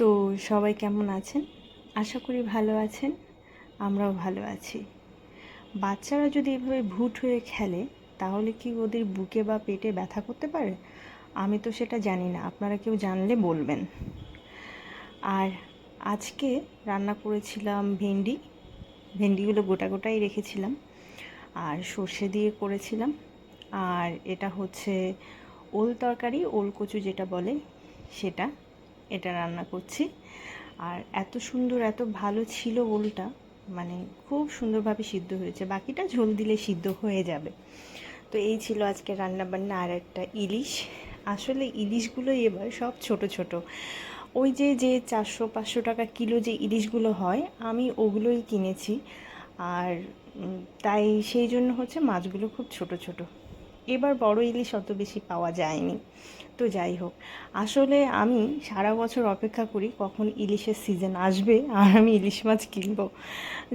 তো সবাই কেমন আছেন? আশা করি ভালো আছেন। আমরাও ভালো আছি। বাচ্চারা যদি এভাবে ভূত হয়ে খেলে তাহলে কি ওদের বুকে বা পেটে ব্যথা করতে পারে? আমি তো সেটা জানি না, আপনারা কেউ জানলে বলবেন। আর আজকে রান্না করেছিলাম ভেন্ডিগুলো গোটা গোটাই রেখেছিলাম, আর সর্ষে দিয়ে করেছিলাম। আর এটা হচ্ছে ওল তরকারি, ওল কচু যেটা বলে সেটা, এটা রান্না করছি। আর এত সুন্দর, এত ভালো ছিল ওলটা, মানে খুব সুন্দরভাবে সিদ্ধ হয়েছে, বাকিটা ঝোল দিলে সিদ্ধ হয়ে যাবে। তো এই ছিল আজকে রান্নাবান্না। আর একটা ইলিশ, আসলে ইলিশগুলো এবার সব ছোট ছোট, ওই যে 400-500 টাকা কিলো যে ইলিশগুলো হয়, আমি ওগুলোই কিনেছি। আর তাই সেই জন্য হচ্ছে মাছগুলো খুব ছোট ছোট। এবার বড় ইলিশ অত বেশি পাওয়া যায়নি। তো যাই হোক, আসলে আমি সারা বছর অপেক্ষা করি কখন ইলিশের সিজন আসবে আর আমি ইলিশ মাছ কিনবো।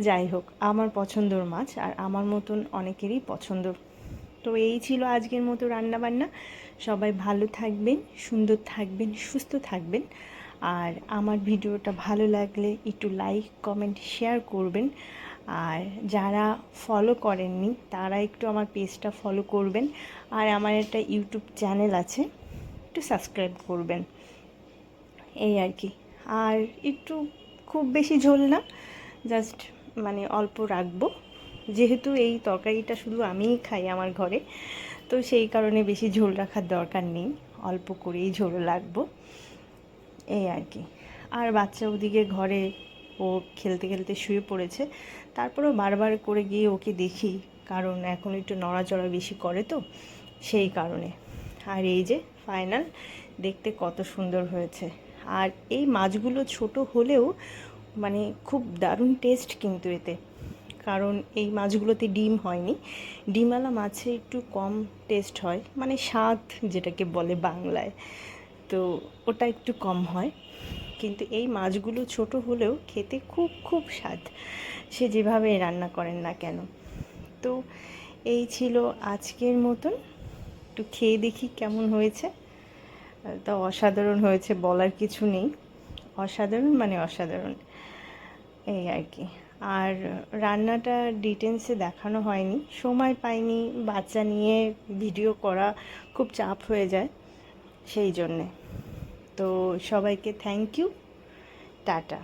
যাই হোক, আমার পছন্দর মাছ, আর আমার মতন অনেকেরই পছন্দর। তো এই ছিল আজকের মতো রান্নাবান্না। সবাই ভালো থাকবেন, সুন্দর থাকবেন, সুস্থ থাকবেন। আর আমার ভিডিওটা ভালো লাগলে একটু লাইক, কমেন্ট, শেয়ার করবেন। আর যারা ফলো করেননি তারা একটু আমার পেজটা ফলো করবেন। আর আমার একটা ইউটিউব চ্যানেল আছে, একটু সাবস্ক্রাইব করবেন। এই আর কি। আর একটু খুব বেশি ঝোল না, জাস্ট মানে অল্প রাখবো, যেহেতু এই তরকারিটা শুধু আমিই খাই আমার ঘরে, তো সেই কারণে বেশি ঝোল রাখার দরকার নেই, অল্প করেই ঝোল রাখবো। এই আর কি। আর বাচ্চা ওদিকে ঘরে, ও খেলতে খেলতে শুয়ে পড়েছে, তারপরেও বারবার করে গিয়ে ওকে দেখি, কারণ এখন একটু নড়াচড়া বেশি করে তো, সেই কারণে। আর এই যে ফাইনাল, দেখতে কত সুন্দর হয়েছে। আর এই মাছগুলো ছোট হলেও মানে খুব দারুণ টেস্ট কিন্তু এতে, কারণ এই মাছগুলোতে ডিম হয়নি। ডিমওয়ালা মাছে একটু কম টেস্ট হয়, মানে স্বাদ যেটাকে বলে বাংলায়, তো ওটা একটু কম হয়। কিন্তু এই মাছগুলো ছোট হলেও খেতে খুব খুব স্বাদ, সে যেভাবে রান্না করেন না কেন। তো এই ছিল আজকের মতন। একটু খেয়ে দেখি কেমন হয়েছে। তো অসাধারণ হয়েছে, বলার কিছু নেই, অসাধারণ মানে অসাধারণ। এই আর কি। আর রান্নাটা ডিটেলসে দেখানো হয়নি, সময় পাইনি, বাচ্চা নিয়ে ভিডিও করা খুব চাপ হয়ে যায়, সেই জন্যে। তো সবাইকে থ্যাংক ইউ, টাটা।